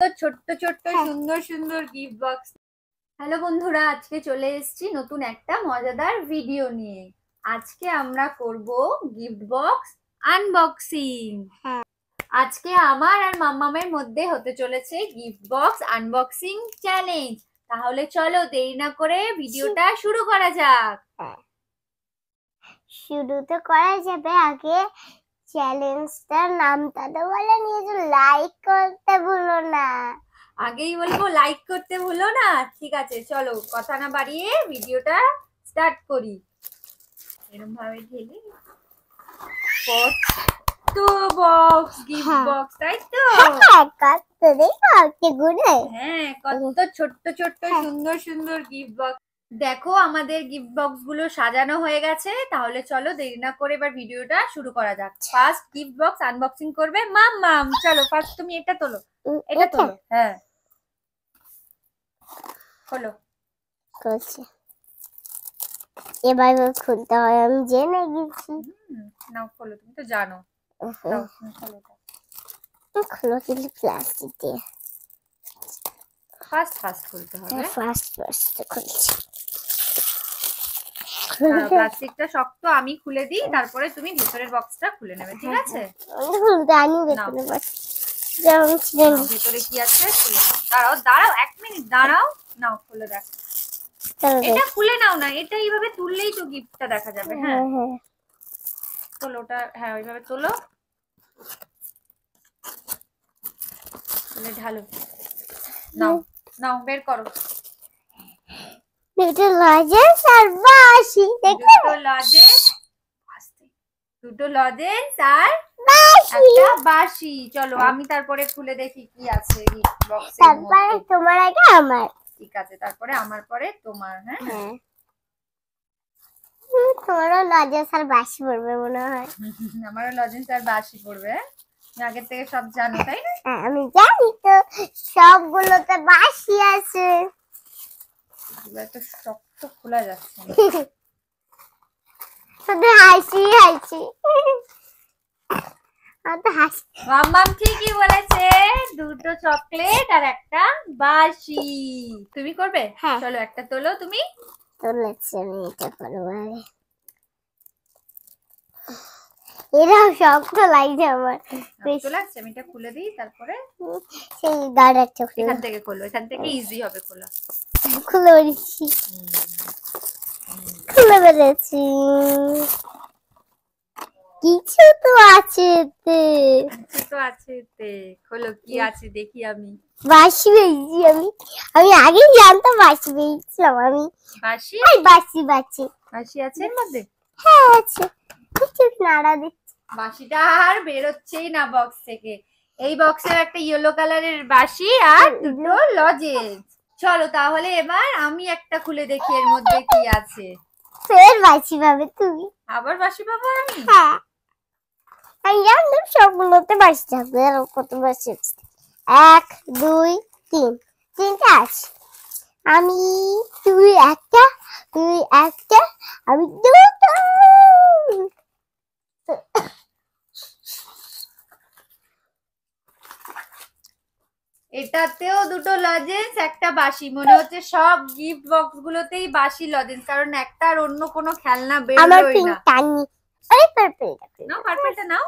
তো ছোট্ট ছোট্ট সুন্দর সুন্দর গিফট বক্স। হ্যালো বন্ধুরা, আজকে চলে এসেছি নতুন একটা মজাদার ভিডিও নিয়ে। আজকে আমরা করব গিফট বক্স আনবক্সিং। আজকে আমার আর মাম্মামের মধ্যে হতে চলেছে গিফট বক্স আনবক্সিং চ্যালেঞ্জ। তাহলে চলো দেরি না করে ভিডিওটা শুরু করা যাক। শুরু তো করা যাবে, আগে চ্যালেঞ্জটার নামটা তো বলে নিয়েছো, লাইক করতে ভুলো না। আগেই বলবো লাইক করতে ভুলো না। ঠিক আছে, চলো কথা না বাড়িয়ে ভিডিওটা স্টার্ট করি। এরকম ভাবে ঢেলে তো বক্স গিফট বক্স, তাই তো? কত দেখো গুনে, হ্যাঁ, কত ছোট্ট ছোট্ট সুন্দর সুন্দর গিফট বক্স। দেখো আমাদের গিফট বক্স গুলো সাজানো হয়ে গেছে। তাহলে চলো দেরি না করে এবার ভিডিওটা শুরু করা যাক। ফার্স্ট গিফট বক্স আনবক্সিং করবে মাম্মাম। চলো ফার্স্ট তুমি এটা তোলো, এটা তোলো। হ্যাঁ খোলো। এবার খুলতে হয়, আমি জেনে গেছি। নাও খোলো, তুমি তো জানো। খোলো কিন্তু প্লাস্টিক দিয়ে। ফার্স্ট খুলতে হবে। ফার্স্ট খুলছি। প্লাস্টিকটা শক্ত, আমি খুলে দিই, তারপরে তুমি ভিতরের বক্সটা খুলে নেবে, ঠিক আছে? ভেতরে কি আছে খুলে নাও। দাঁড়াও দাঁড়াও, 1 মিনিট দাঁড়াও। নাও খুলে দেখো। এটা খুলে নাও না, এটা এইভাবে তুললেই তো গিফটটা দেখা যাবে। হ্যাঁ তোলো ওটা, হ্যাঁ ওইভাবে তোলো, তুলে ঢালো। নাও নাও বের করো। দুটো লজেন্স আর বাঁশি, দুটো লজেন্স, দুটো লজেন্স আর একটা বাঁশি। চলো আমি তারপরে খুলে দেখি কি আছে গিফট বক্সের মধ্যে। তারপরে তোমার আগে আমার। ঠিক আছে, তারপরে আমার পরে তোমার। হ্যাঁ তোমারও লজেন্স আর বাঁশি পড়বে মনে হয়। আমারও লজেন্স আর বাঁশি পড়বে। আগে থেকে সব জানো তাই না? আমি জানি তো, সবগুলোতে বাঁশি আছে। তো শক্ত খোলা যাচ্ছে না। শুধু হাসি হাসি। মাম্মাম ঠিকই বলেছে, দুটো চকলেট আর একটা বাঁশি। তুমি করবে? চলো একটা তোলো তুমি। তোলেছি আমি, এটা করবো আগে। এরা শক্ত লাগছে আমার, তো লাগছে। আমি এটা খুলে দিই, তারপরে সেই দাঁড়াচ্ছে। এখান থেকে খোলো, এখান থেকে ইজি হবে খোলা। খুলে বেরিয়েছি, খুলে বেরিয়েছি। কিছু তো আছে এতে, কিছু তো আছে এতে। খোলো কি আছে দেখি। আমি বাঁশি পেয়েছি। আমি আগেই জানতাম বাঁশি পেয়েছিলাম আমি। বাঁশি? বাঁশি বাঁশি বাঁশি আছে এর মধ্যে? হ্যাঁ আছে। ঠিক নাড়া দিচ্ছি। বাঁশিটা আর বেরোচ্ছেই না বক্স থেকে। এই বক্সে একটা ইয়েলো কালারের বাঁশি আর দুটো লজেন্স। চলো তাহলে এবার আমি একটা খুলে দেখি এর মধ্যে কি আছে। ফের বাঁশি পাবে তুমি। আবার বাঁশি পাবো আমি? হ্যাঁ আমি জানতাম সবগুলোতে বাঁশি থাকবে। আর কত বাঁশি আছে? 1 2 3, তিনটা আছে। আমি তুই একটা, তুই একটা, আমি দুটো। এটাতেও দুটো লজেন্স, একটা বাঁশি। মনে হচ্ছে সব গিফট বক্স গুলোতেই বাঁশি লজেন্স, কারণ একটা আর অন্য কোনো খেলনা বেরোয় না। আরে পার্পল নাও, পার্পলটা নাও।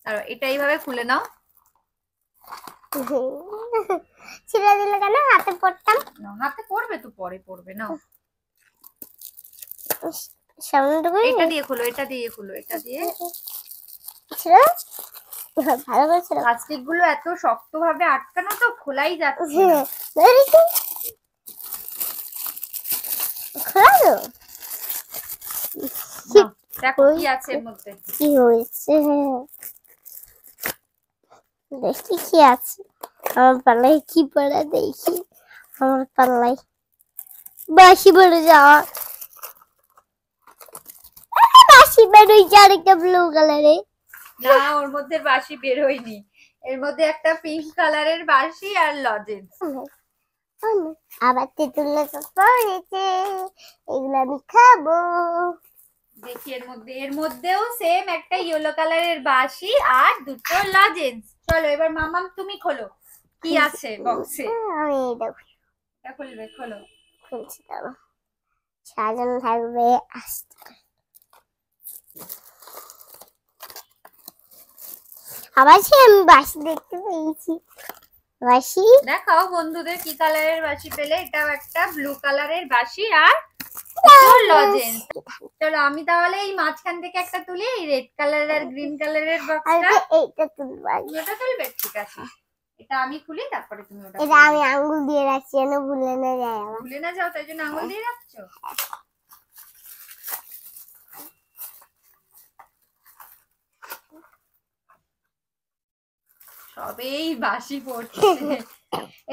আর এটা এইভাবে খুলে নাও। ছিঁড়ে দিলে কেন? হাতে পড়তাম। হাতে পড়বে তো, পরে পড়বে। নাও সামনেটুকু এটা দিয়ে খোলো, এটা দিয়ে খোলো, এটা দিয়ে। ভালো করে ছিল। প্লাস্টিক গুলো এত শক্ত ভাবে আটকানো তো খোলাই যাচ্ছে না। খোলা তো? দেখো কি আছে এর মধ্যে। কি হয়েছে দেখি কি আছে। আমার পাল্লায় কি পড়া দেখি। আমার পাল্লায় বাঁশি পড়ে যাওয়া। বাঁশি বেরোইছে আরেকটা ব্লু কালারে। না, ওর মধ্যে বাঁশি বের হয়নি। এর মধ্যে একটা পিঙ্ক কালারের বাঁশি আর লজেন্স। আবার তেঁতুলের পড়েছে, এগুলো আমি খাবো। দেখি এর মধ্যেও সেম একটা ইয়েলো কালারের বাঁশি আর দুটো লজেন্স। চলো এবার মামাম তুমি খোলো কি আছে বক্সে। আমি এটা খুলবে, খোলো। খুলছি, দাঁড়াও। সাজানো থাকবে আস্তে করে। আবার সে আমি বাসি দেখতে পেয়েছি। বাসি দেখাও বন্ধুদের কি কালারের বাঁশি পেলে। এটাও একটা ব্লু কালারের বাঁশি আর লজেন্স। চলো আমি তাহলে এই মাঝখান থেকে একটা তুলি, এই রেড কালার আর গ্রিন কালারের বক্সটা। এইটা তুলবো। ওটা তুলবে, ঠিক আছে। এটা আমি খুলি, তারপরে তুমি ওটা এটা আমি আঙ্গুল দিয়ে রাখছি যেন ভুলে না যায়। আমার ভুলে না যাও তাই জন্য আঙুল দিয়ে রাখছো। সবেই বাঁশি পড়ছে।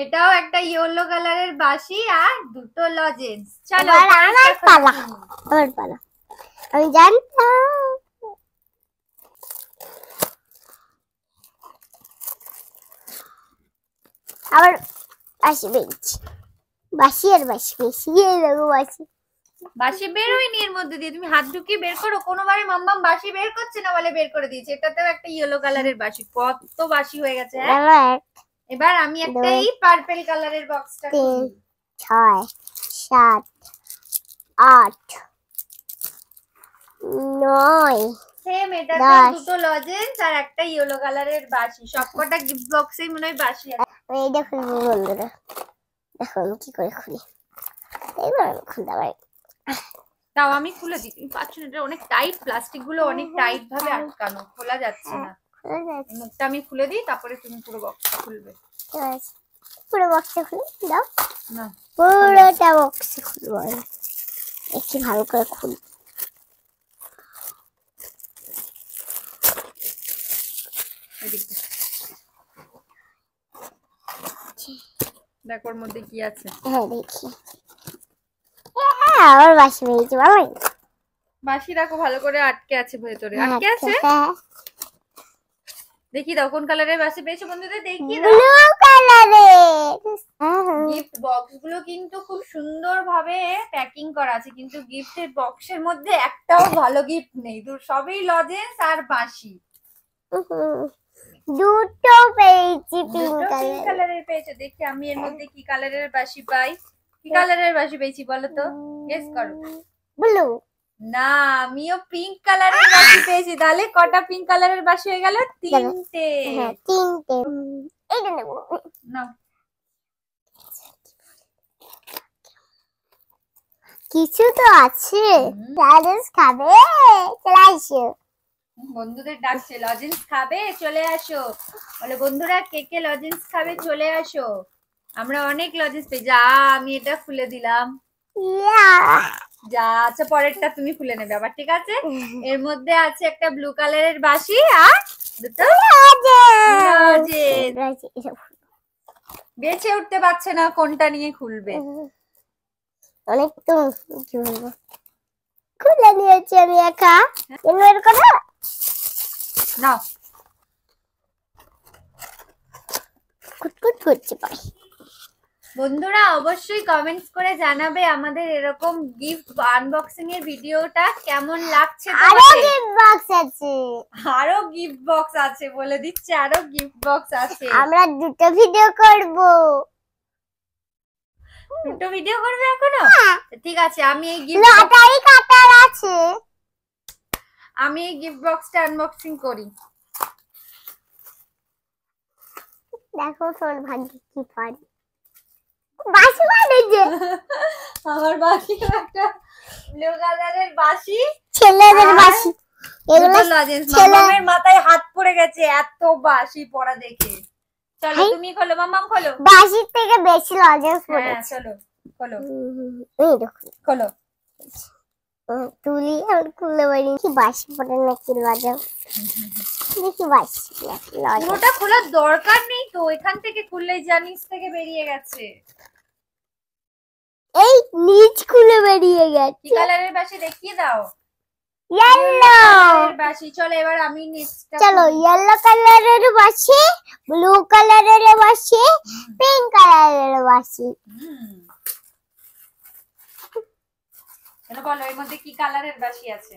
এটাও একটা ইয়েলো কালারের বাঁশি আর দুটো লজেন্স। চলো আমার পালা, আমার পালা। আমি জানতাম। আবার বাসি পেয়েছি, বাসি আর বাসি পেয়েছি। এরকম বাসি বাঁশি বের হয়নি এর মধ্যে দিয়ে, তুমি হাত ঢুকিয়ে বের করো। কোনোবারে মাম্মাম বাঁশি বের করছে না বলে বের করে দিয়েছে। এটাতেও একটা ইয়েলো কালারের বাঁশি। কত বাঁশি হয়ে গেছে। এবার আমি একটা এই পার্পল কালারের বক্সটা খুলি। 6 7 8 9 সেম এটাতে দুটো লজেন্স আর একটা ইয়েলো কালারের বাঁশি। সবকটা গিফট বক্সেই মনে হয় বাঁশি আছে। আমি এটা খুলবো বন্ধুরা, দেখো আমি কি করে খুলি। এইবার আমি খুলতে পারি। তাও আমি খুলে দিই, তুমি পাচ্ছ না। এটা অনেক টাইট, প্লাস্টিক গুলো অনেক টাইট ভাবে আটকানো, খোলা যাচ্ছে না। মুখটা আমি খুলে দিই, তারপরে তুমি পুরো বক্সটা খুলবে। পুরো বক্সটা খুলে দাও না, পুরোটা বক্স খুলবো। একটু ভালো করে খুল। দেখো ওর মধ্যে কি আছে। হ্যাঁ দেখি। আবার বাসি পেয়েছি ভালো। বাঁশি রাখো ভালো করে, আটকে আছে ভেতরে। আটকে আছে, দেখি দাও কোন কালারের বাঁশি পেয়েছো বন্ধুদের, দেখিয়ে দাও। ব্লু কালারের গিফট বক্স গুলো কিন্তু খুব সুন্দর ভাবে প্যাকিং করা আছে, কিন্তু গিফটের বক্সের মধ্যে একটাও ভালো গিফট নেই। সবই লজেন্স আর বাঁশি। দুটো পেয়েছি পিঙ্ক কালারের পেয়েছো। দেখি আমি এর মধ্যে কি কালারের বাঁশি পাই। কি কালারের বাঁশি পেয়েছি বলো তো, গেস করো। ব্লু না, আমিও পিঙ্ক কালারের বাঁশি পেয়েছি। তাহলে কটা পিঙ্ক কালারের বাঁশি হয়ে গেল? তিনটে। হ্যাঁ তিনটে। এইটা নেব না, কিছু তো আছে। লজেন্স খাবে, চলে আসো। বন্ধুদের ডাকছে লজেন্স খাবে, চলে আসো। বলে বন্ধুরা কে কে লজেন্স খাবে চলে আসো। আমরা অনেক লজেন্স পেয়ে। যা আমি এটা খুলে দিলাম। যা, আচ্ছা পরেরটা তুমি খুলে নেবে আবার, ঠিক আছে। এর মধ্যে আছে একটা ব্লু কালারের বাঁশি আর দুটো লজেন্স। বেছে উঠতে পারছে না কোনটা নিয়ে খুলবে। অনেক তো কি বলবো, খুলে নিয়েছি আমি একা। এর কথা নাও, কুটকুট করছে পাই। বন্ধুরা অবশ্যই কমেন্টস করে জানাবে আমাদের এরকম গিফট আনবক্সিং এর ভিডিওটা কেমন লাগছে। আরো গিফট বক্স আছে, আরো গিফট বক্স আছে, বলে দিচ্ছে আরো গিফট বক্স আছে। আমরা দুটো ভিডিও করব। দুটো ভিডিও করবে এখনো? ঠিক আছে, আমি এই গিফট লটারি কাটার আছে। আমি এই গিফট বক্সটা আনবক্সিং করি। দেখো তোর ভাগ্যে কি পারি। বাঁশি বানিয়েছে আমার বাঁশি, একটা ব্লু কালারের বাঁশি, ছেলেদের বাঁশি। এগুলো লজেন্স। মামামের মাথায় হাত পড়ে গেছে এত বাঁশি পড়া দেখে। চলো তুমি খোলো, মামাম খোলো। বাঁশির থেকে বেশি লজেন্স পড়েছে। হ্যাঁ চলো খোলো, এই দেখো খোলো। তুলি আর খুলে বাড়ি কি বাঁশি পড়ে নাকি লজেন্স। দেখি বাঁশি লজেন্স। পুরোটা খোলার দরকার নেই তো, এখান থেকে খুললেই জানিস থেকে বেরিয়ে গেছে। এই নিচ খুলে বেরিয়ে গেছে। কি কালারের বাঁশি দেখিয়ে দাও। ইয়েলো বাঁশি। চলো এবার আমি নেক্সটটা। চলো ইয়েলো কালারের বাঁশি, ব্লু কালারের বাঁশি, পিঙ্ক কালারের বাঁশি। বলো এর মধ্যে কি কালারের বাঁশি আছে।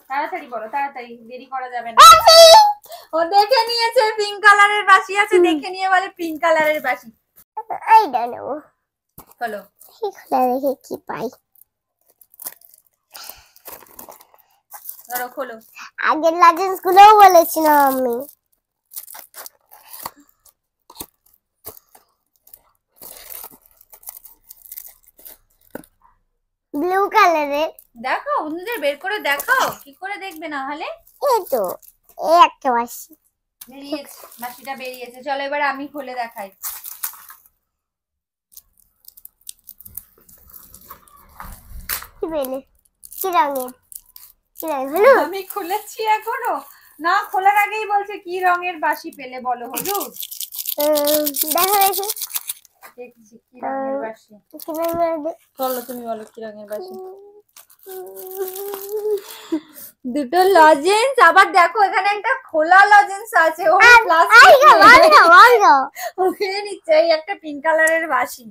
তাড়াতাড়ি বলো, তাড়াতাড়ি, দেরি করা যাবে না। ও দেখে নিয়েছে পিঙ্ক কালারের বাসি আছে, দেখে নিয়ে বলে পিঙ্ক কালারের বাসি। I don't know. বলো খুলে দেখে কি পাই। ধরো খোলো। আগের লজেন্স গুলোও বলেছিলাম আমি। ব্লু কালারের। দেখাও বন্ধুদের, বের করে দেখাও, কি করে দেখবে না হলে। এই তো এই একটা বাসি বেরিয়েছে, বাসিটা বেরিয়েছে। চলো এবার আমি খুলে দেখাই। কি বেলে কি রঙের কি রঙের হলুদ? আমি খুলেছি এখনো না, খোলার আগেই বলছে কি রঙের বাসি পেলে বলো। হলুদ। দেখো দেখি দেখছি কি রঙের বাসি। কি রঙের। বলো তুমি, বলো কি রঙের বাসি। দুটো লজেন্স, আবার দেখো এখানে একটা খোলা লজেন্স আছে, ও প্লাস্টিক ওকে নিচ্ছে। এই একটা পিঙ্ক কালারের বাসি।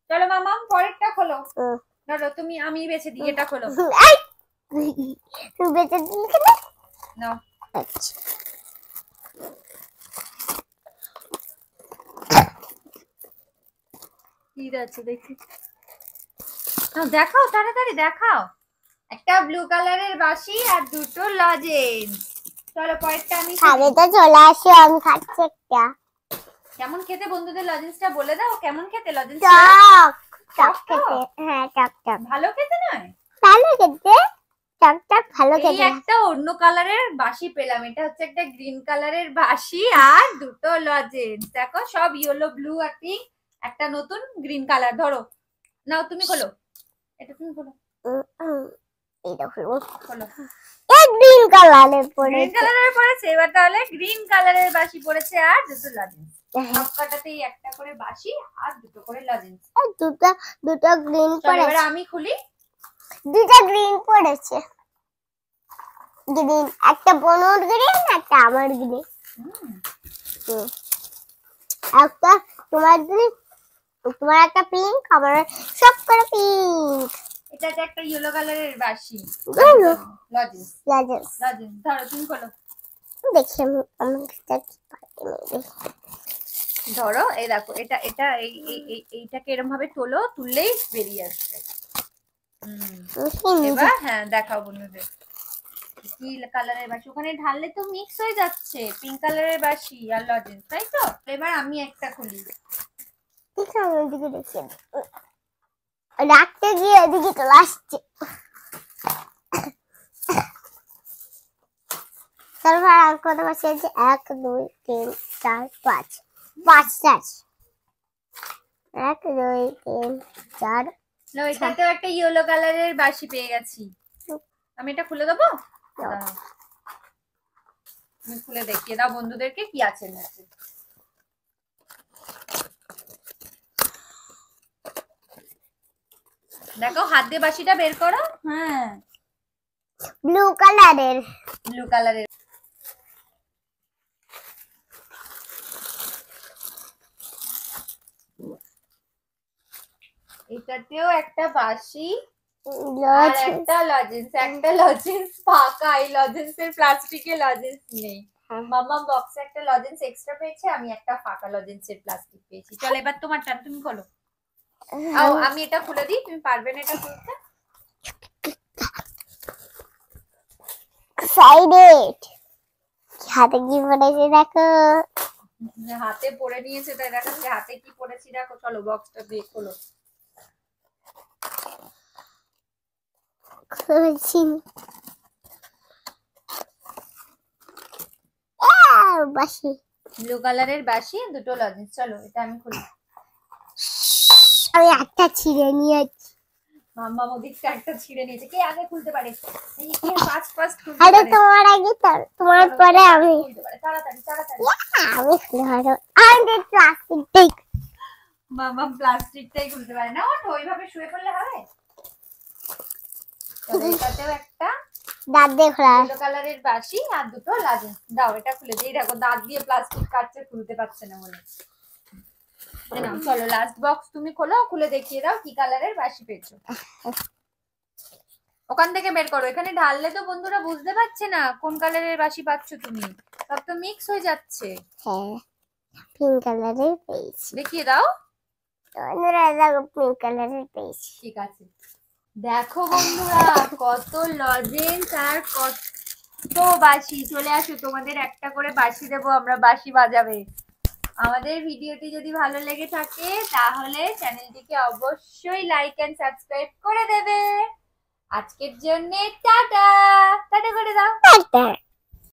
চলো মামা পরেরটা খোলো। ধরো তুমি, আমি বেছে দিই, এটা খোলো। তুমি বেঁচে দিলে কেন? নাও। আচ্ছা কি আছে দেখি। দেখাও তাড়াতাড়ি দেখাও। একটা ব্লু কালারের বাসি আর দুটো লজেন্স। চলো পরেরটা আমি খাবে তো চলে আসো, আমি খাচ্ছি একটা। কেমন খেতে বন্ধুদের লজেন্সটা বলে দাও, কেমন খেতে লজেন্স? টক টক খেতে। হ্যাঁ টক টক ভালো খেতে নয়, ভালো খেতে। টক টক ভালো এই খেতে। একটা অন্য কালারের বাসি পেলাম, এটা হচ্ছে একটা গ্রিন কালারের বাসি আর দুটো লজেন্স। দেখো সব ইয়েলো, ব্লু আর পিঙ্ক, একটা নতুন গ্রিন কালার। ধরো নাও তুমি খোলো, এটা তুমি খোলো। এইটা হলো খোলো। এই গ্রিন কালারের গ্রিন পড়েছে। কালারের পড়েছে, এবার তাহলে গ্রিন কালারের বাসি পড়েছে আর দুটো লজেন্স। সবকটাতেই একটা করে বাসি আর দুটো করে লজেন্স। দুটো দুটো গ্রিন চলো এবার পড়েছে। আমি খুলি। দুটো গ্রিন পড়েছে। গ্রিন, একটা বনুর গ্রিন, একটা আমার গ্রিন। একটা তোমার গ্রিন, তোমার একটা পিঙ্ক, আমার সব করে পিঙ্ক। এটা একটা ইয়েলো কালারের বাসি। Lozenges lozenges. লজেন্স। ধরো তুমি খোলো। দেখি আমি আমার কাছে কি পাই। ধরো এই দেখো, এটা এটা এইটাকে এরকম ভাবে তোলো, তুললেই বেরিয়ে আসছে। এবার হ্যাঁ দেখাও বন্ধুদের কি কালারের বাসি। ওখানে ঢাললে তো মিক্স হয়ে যাচ্ছে পিঙ্ক কালারের বাসি আর লজেন্স, তাই তো? এবার আমি একটা খুলি। ঠিক আছে আমি ওদিকে দেখি, রাখতে গিয়ে এদিকে চলে আসছে। তারপর আর কত বাসি আছে? 1 2 3 4 5 5টা আছে। 1 2 3 4। এটাতেও একটা ইয়েলো কালারের বাসি পেয়ে গেছি। আমি এটা খুলে দেবো। দাঁড়াও, তুমি খুলে দেখিয়ে দাও বন্ধুদেরকে কি আছে নিচে। দেখো হাত দিয়ে বাসিটা বের করো। হ্যাঁ ব্লু কালারের। ব্লু কালারের। এটাতেও একটা বাসি আর একটা লজেন্স। একটা লজেন্স ফাঁকা, এই লজেন্সের প্লাস্টিকে লজেন্স নেই। মামা বক্সে একটা লজেন্স এক্সট্রা পেয়েছে, আমি একটা ফাঁকা লজেন্সের প্লাস্টিক পেয়েছি। চলো এবার তোমার টান, তুমি খোলো। আমি এটা খুলে দিই, তুমি পারবে না এটা খুলতে। সাইডে হাতে কি পড়েছে দেখো। হাতে পড়ে নিয়েছে তাই দেখাচ্ছে হাতে কি পড়েছি দেখো। চলো বক্সটা দিয়ে খোলো। খুলছি। বাসি, ব্লু কালারের বাসি, দুটো লজেন্স। চলো এটা আমি খুলি। আমি একটা ছিঁড়ে নিয়েছি। মাম্মা ওদিকটা একটা ছিঁড়ে নিয়েছে। কে আগে খুলতে পারে? এই কে ফার্স্ট ফার্স্ট খুলতে আরে পারে? তোমার আগে, তোমার পরে আমি। খুলতে পারে তাড়াতাড়ি তাড়াতাড়ি। আমি খুলে পারবো। আমি প্লাস্টিক। মাম্মা প্লাস্টিকটাই খুলতে পারে না। ওঠো, ওইভাবে শুয়ে পড়লে হবে? চলো এটাতেও একটা দাঁত দিয়ে খোলা। ইয়েলো কালারের বাসি আর দুটো লজেন্স। দাও এটা খুলে দিই। দেখো দাঁত দিয়ে প্লাস্টিক কাটছে, খুলতে পারছে না মনে। নাও চলো লাস্ট বক্স তুমি খোলো, খুলে দেখিয়ে দাও কি কালারের বাসি পেয়েছো। ওখান থেকে বের করো, এখানে ঢাললে তো বন্ধুরা বুঝতে পারছে না কোন কালারের বাসি পাচ্ছ তুমি, সব তো মিক্স হয়ে যাচ্ছে। হ্যাঁ, পিঙ্ক কালারের পেয়েছি। দেখিয়ে দাও। বন্ধুরা দেখো, পিঙ্ক কালারের পেয়েছি। ঠিক আছে, দেখো বন্ধুরা কত লজেন্স আর কত বাঁশি। চলে আসো, তোমাদের একটা করে বাঁশি দেবো আমরা, বাঁশি বাজাবে। আমাদের ভিডিওটি যদি ভালো লেগে থাকে তাহলে চ্যানেলটিকে অবশ্যই লাইক এন্ড সাবস্ক্রাইব করে দেবে। আজকের জন্য টাটা। টাটা করে দাও। টাটা।